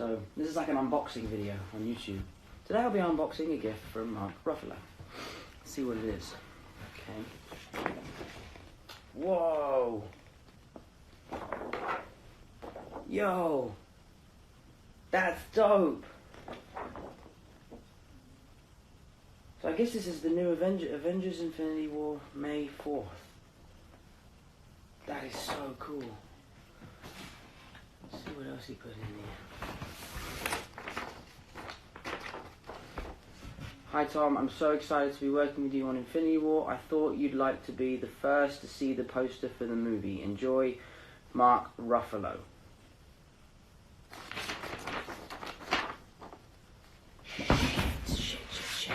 So this is like an unboxing video on YouTube. Today I'll be unboxing a gift from Mark Ruffalo. Let's see what it is. Okay. Whoa! Yo! That's dope! So I guess this is the new Avengers Infinity War, May 4th. That is so cool. Let's see what else he put in here. Hi Tom, I'm so excited to be working with you on Infinity War. I thought you'd like to be the first to see the poster for the movie. Enjoy, Mark Ruffalo. Shit.